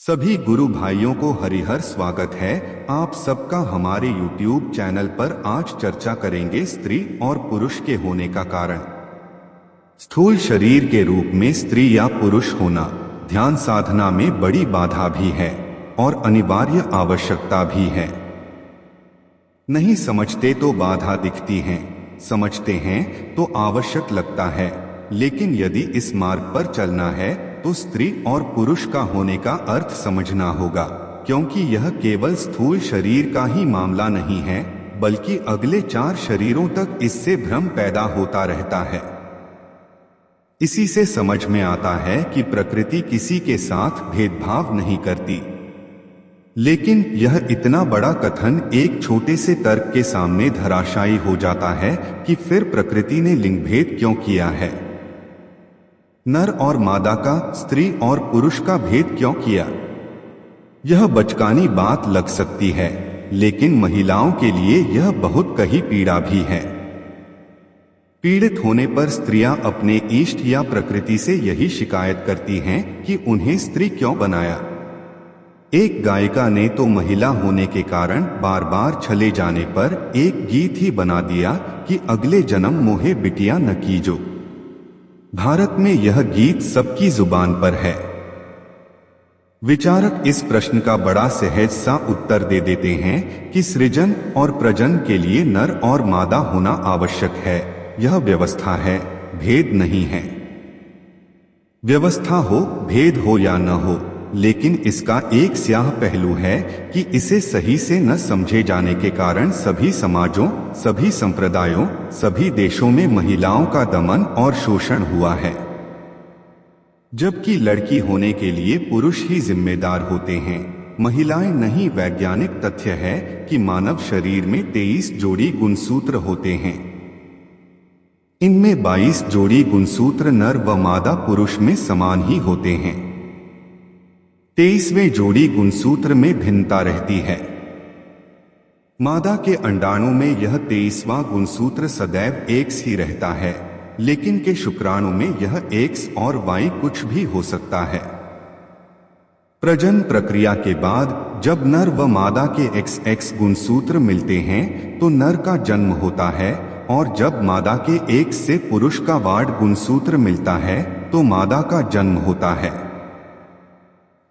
सभी गुरु भाइयों को हरिहर स्वागत है। आप सबका हमारे YouTube चैनल पर आज चर्चा करेंगे स्त्री और पुरुष के होने का कारण। स्थूल शरीर के रूप में स्त्री या पुरुष होना ध्यान साधना में बड़ी बाधा भी है और अनिवार्य आवश्यकता भी है। नहीं समझते तो बाधा दिखती है, समझते हैं तो आवश्यक लगता है। लेकिन यदि इस मार्ग पर चलना है तो स्त्री और पुरुष का होने का अर्थ समझना होगा, क्योंकि यह केवल स्थूल शरीर का ही मामला नहीं है, बल्कि अगले 4 शरीरों तक इससे भ्रम पैदा होता रहता है। इसी से समझ में आता है कि प्रकृति किसी के साथ भेदभाव नहीं करती। लेकिन यह इतना बड़ा कथन एक छोटे से तर्क के सामने धराशायी हो जाता है कि फिर प्रकृति ने लिंग भेद क्यों किया है, नर और मादा का, स्त्री और पुरुष का भेद क्यों किया। यह बचकानी बात लग सकती है, लेकिन महिलाओं के लिए यह बहुत कही पीड़ा भी है। पीड़ित होने पर स्त्रियां अपने इष्ट या प्रकृति से यही शिकायत करती हैं कि उन्हें स्त्री क्यों बनाया। एक गायिका ने तो महिला होने के कारण बार बार छले जाने पर एक गीत ही बना दिया कि अगले जन्म मोहे बिटिया न कीजो। भारत में यह गीत सबकी जुबान पर है। विचारक इस प्रश्न का बड़ा सहज सा उत्तर दे देते हैं कि सृजन और प्रजनन के लिए नर और मादा होना आवश्यक है। यह व्यवस्था है, भेद नहीं है। व्यवस्था हो, भेद हो या न हो, लेकिन इसका एक स्याह पहलू है कि इसे सही से न समझे जाने के कारण सभी समाजों, सभी संप्रदायों, सभी देशों में महिलाओं का दमन और शोषण हुआ है। जबकि लड़की होने के लिए पुरुष ही जिम्मेदार होते हैं, महिलाएं नहीं। वैज्ञानिक तथ्य है कि मानव शरीर में 23 जोड़ी गुणसूत्र होते हैं। इनमें 22 जोड़ी गुणसूत्र नर व मादा पुरुष में समान ही होते हैं। 23वें जोड़ी गुणसूत्र में भिन्नता रहती है। मादा के अंडाणु में यह 23वां गुणसूत्र सदैव X ही रहता है, लेकिन के शुक्राणु में यह X और Y कुछ भी हो सकता है। प्रजनन प्रक्रिया के बाद जब नर व मादा के XX गुणसूत्र मिलते हैं तो नर का जन्म होता है, और जब मादा के X से पुरुष का वाड गुणसूत्र मिलता है तो मादा का जन्म होता है।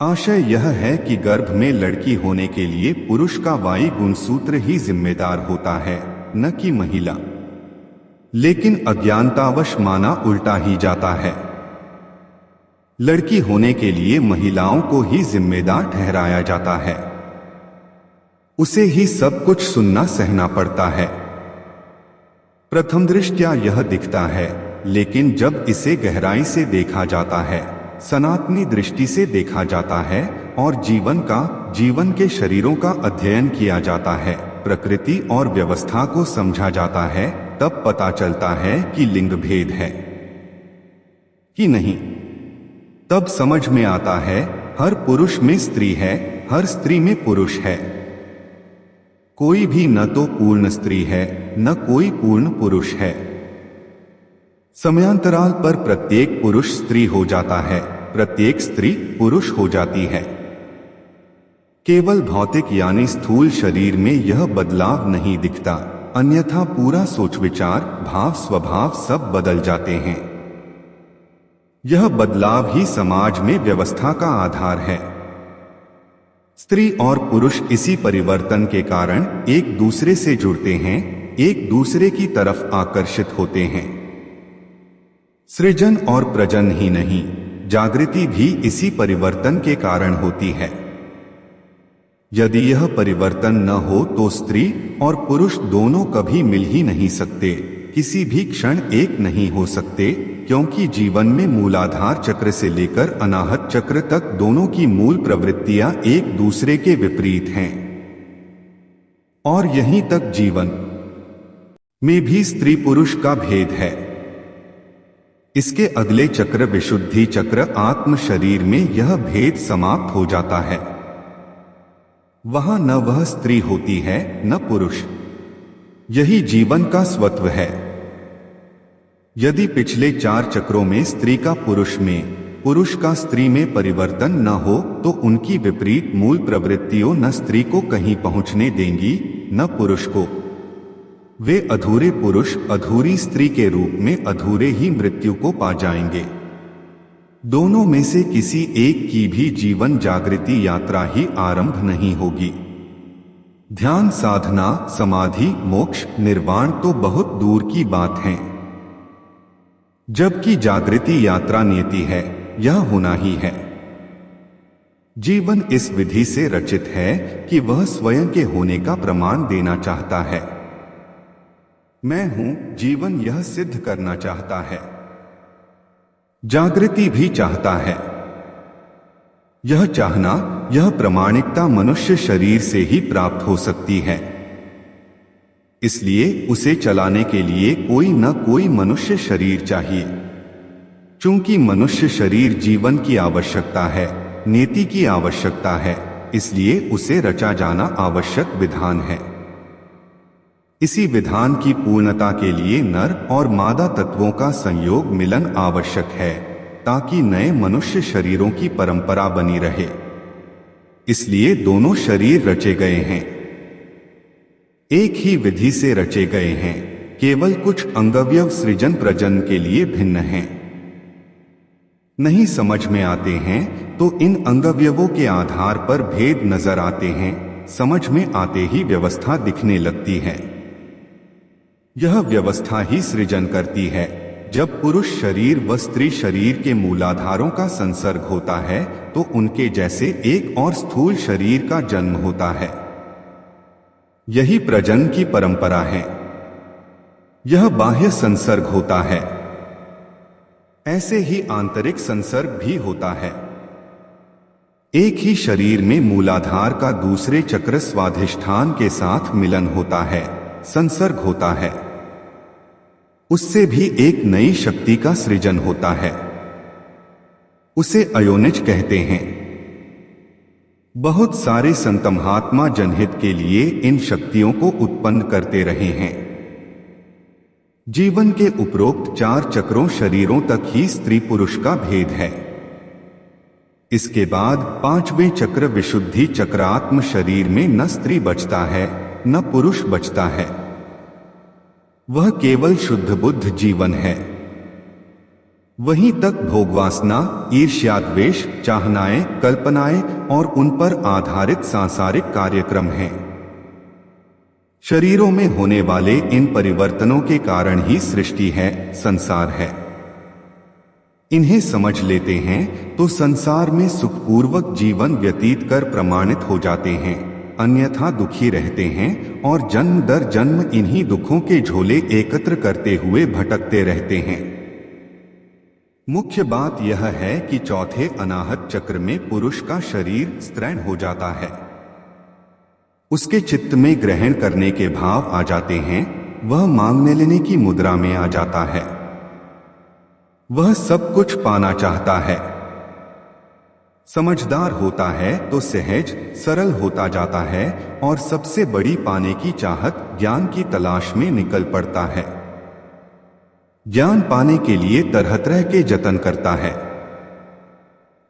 आशय यह है कि गर्भ में लड़की होने के लिए पुरुष का Y गुणसूत्र ही जिम्मेदार होता है, न कि महिला। लेकिन अज्ञानतावश माना उल्टा ही जाता है। लड़की होने के लिए महिलाओं को ही जिम्मेदार ठहराया जाता है। उसे ही सब कुछ सुनना सहना पड़ता है। प्रथम दृष्टया यह दिखता है, लेकिन जब इसे गहराई से देखा जाता है, सनातनी दृष्टि से देखा जाता है और जीवन के शरीरों का अध्ययन किया जाता है, प्रकृति और व्यवस्था को समझा जाता है, तब पता चलता है कि लिंग भेद है कि नहीं। तब समझ में आता है हर पुरुष में स्त्री है, हर स्त्री में पुरुष है। कोई भी न तो पूर्ण स्त्री है, न कोई पूर्ण पुरुष है। समयांतराल पर प्रत्येक पुरुष स्त्री हो जाता है, प्रत्येक स्त्री पुरुष हो जाती है। केवल भौतिक यानी स्थूल शरीर में यह बदलाव नहीं दिखता, अन्यथा पूरा सोच विचार, भाव, स्वभाव सब बदल जाते हैं। यह बदलाव ही समाज में व्यवस्था का आधार है। स्त्री और पुरुष इसी परिवर्तन के कारण एक दूसरे से जुड़ते हैं, एक दूसरे की तरफ आकर्षित होते हैं। सृजन और प्रजनन ही नहीं, जागृति भी इसी परिवर्तन के कारण होती है। यदि यह परिवर्तन न हो तो स्त्री और पुरुष दोनों कभी मिल ही नहीं सकते, किसी भी क्षण एक नहीं हो सकते, क्योंकि जीवन में मूलाधार चक्र से लेकर अनाहत चक्र तक दोनों की मूल प्रवृत्तियां एक दूसरे के विपरीत हैं। और यहीं तक जीवन में भी स्त्री पुरुष का भेद है। इसके अगले चक्र विशुद्धि चक्र आत्म शरीर में यह भेद समाप्त हो जाता है। वहां न वह स्त्री होती है, न पुरुष। यही जीवन का स्वत्व है। यदि पिछले 4 चक्रों में स्त्री का पुरुष में, पुरुष का स्त्री में परिवर्तन न हो तो उनकी विपरीत मूल प्रवृत्तियों न स्त्री को कहीं पहुंचने देंगी न पुरुष को। वे अधूरे पुरुष अधूरी स्त्री के रूप में अधूरे ही मृत्यु को पा जाएंगे। दोनों में से किसी एक की भी जीवन जागृति यात्रा ही आरंभ नहीं होगी। ध्यान साधना, समाधि, मोक्ष, निर्वाण तो बहुत दूर की बात है, जबकि जागृति यात्रा नियति है, यह होना ही है। जीवन इस विधि से रचित है कि वह स्वयं के होने का प्रमाण देना चाहता है। मैं हूं, जीवन यह सिद्ध करना चाहता है। जागृति भी चाहता है। यह चाहना, यह प्रामाणिकता मनुष्य शरीर से ही प्राप्त हो सकती है। इसलिए उसे चलाने के लिए कोई न कोई मनुष्य शरीर चाहिए। चूंकि मनुष्य शरीर जीवन की आवश्यकता है, नीति की आवश्यकता है, इसलिए उसे रचा जाना आवश्यक विधान है। इसी विधान की पूर्णता के लिए नर और मादा तत्वों का संयोग मिलन आवश्यक है, ताकि नए मनुष्य शरीरों की परंपरा बनी रहे। इसलिए दोनों शरीर रचे गए हैं, एक ही विधि से रचे गए हैं, केवल कुछ अंगवयव सृजन प्रजनन के लिए भिन्न हैं। नहीं समझ में आते हैं तो इन अंगवयवों के आधार पर भेद नजर आते हैं, समझ में आते ही व्यवस्था दिखने लगती है। यह व्यवस्था ही सृजन करती है। जब पुरुष शरीर व स्त्री शरीर के मूलाधारों का संसर्ग होता है तो उनके जैसे एक और स्थूल शरीर का जन्म होता है। यही प्रजनन की परंपरा है। यह बाह्य संसर्ग होता है, ऐसे ही आंतरिक संसर्ग भी होता है। एक ही शरीर में मूलाधार का दूसरे चक्र स्वाधिष्ठान के साथ मिलन होता है, संसर्ग होता है। उससे भी एक नई शक्ति का सृजन होता है, उसे अयोनिज कहते हैं। बहुत सारे संत महात्मा जनहित के लिए इन शक्तियों को उत्पन्न करते रहे हैं। जीवन के उपरोक्त 4 चक्रों शरीरों तक ही स्त्री पुरुष का भेद है। इसके बाद 5वें चक्र विशुद्धि चक्रात्म शरीर में न स्त्री बचता है न पुरुष बचता है। वह केवल शुद्ध बुद्ध जीवन है। वहीं तक भोगवासना, ईर्ष्याद्वेष, चाहनाएं, कल्पनाएं और उन पर आधारित सांसारिक कार्यक्रम हैं। शरीरों में होने वाले इन परिवर्तनों के कारण ही सृष्टि है, संसार है। इन्हें समझ लेते हैं तो संसार में सुखपूर्वक जीवन व्यतीत कर प्रमाणित हो जाते हैं, अन्यथा दुखी रहते हैं और जन्म दर जन्म इन्हीं दुखों के झोले एकत्र करते हुए भटकते रहते हैं। मुख्य बात यह है कि चौथे अनाहत चक्र में पुरुष का शरीर स्त्रैण हो जाता है। उसके चित्त में ग्रहण करने के भाव आ जाते हैं, वह मांगने लेने की मुद्रा में आ जाता है। वह सब कुछ पाना चाहता है। समझदार होता है तो सहज सरल होता जाता है और सबसे बड़ी पाने की चाहत ज्ञान की तलाश में निकल पड़ता है। ज्ञान पाने के लिए तरह तरह के जतन करता है।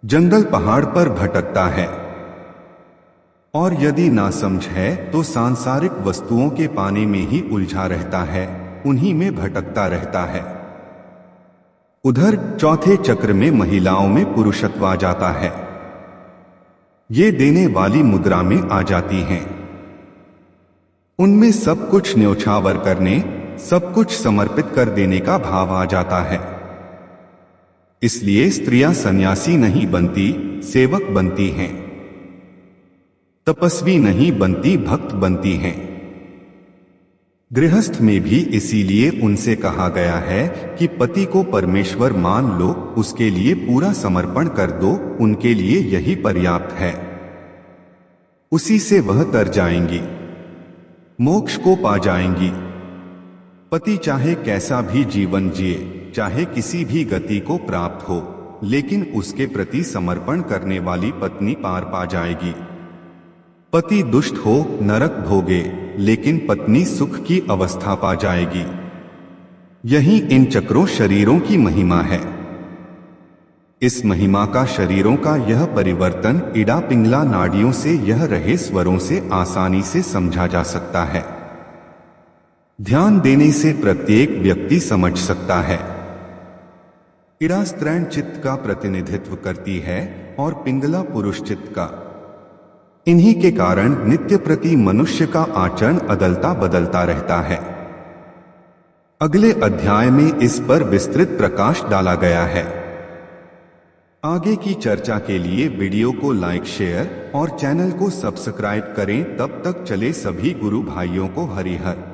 जंगल पहाड़ पर भटकता है और यदि नासमझ है तो सांसारिक वस्तुओं के पाने में ही उलझा रहता है, उन्हीं में भटकता रहता है। उधर चौथे चक्र में महिलाओं में पुरुषत्व आ जाता है। ये देने वाली मुद्रा में आ जाती हैं। उनमें सब कुछ न्योछावर करने, सब कुछ समर्पित कर देने का भाव आ जाता है। इसलिए स्त्रियां सन्यासी नहीं बनती, सेवक बनती हैं। तपस्वी नहीं बनती, भक्त बनती हैं। गृहस्थ में भी इसीलिए उनसे कहा गया है कि पति को परमेश्वर मान लो, उसके लिए पूरा समर्पण कर दो, उनके लिए यही पर्याप्त है। उसी से वह तर जाएंगी, मोक्ष को पा जाएंगी। पति चाहे कैसा भी जीवन जिए, चाहे किसी भी गति को प्राप्त हो, लेकिन उसके प्रति समर्पण करने वाली पत्नी पार पा जाएगी। पति दुष्ट हो, नरक भोगे, लेकिन पत्नी सुख की अवस्था पा जाएगी। यही इन चक्रों शरीरों की महिमा है। इस महिमा का शरीरों का यह परिवर्तन इडा पिंगला नाड़ियों से यह रहे स्वरों से आसानी से समझा जा सकता है। ध्यान देने से प्रत्येक व्यक्ति समझ सकता है। इडा स्त्रैण चित्त का प्रतिनिधित्व करती है और पिंगला पुरुष चित्त का। इन्हीं के कारण नित्य प्रति मनुष्य का आचरण अदलता बदलता रहता है। अगले अध्याय में इस पर विस्तृत प्रकाश डाला गया है। आगे की चर्चा के लिए वीडियो को लाइक, शेयर और चैनल को सब्सक्राइब करें। तब तक चले सभी गुरु भाइयों को हरिहर।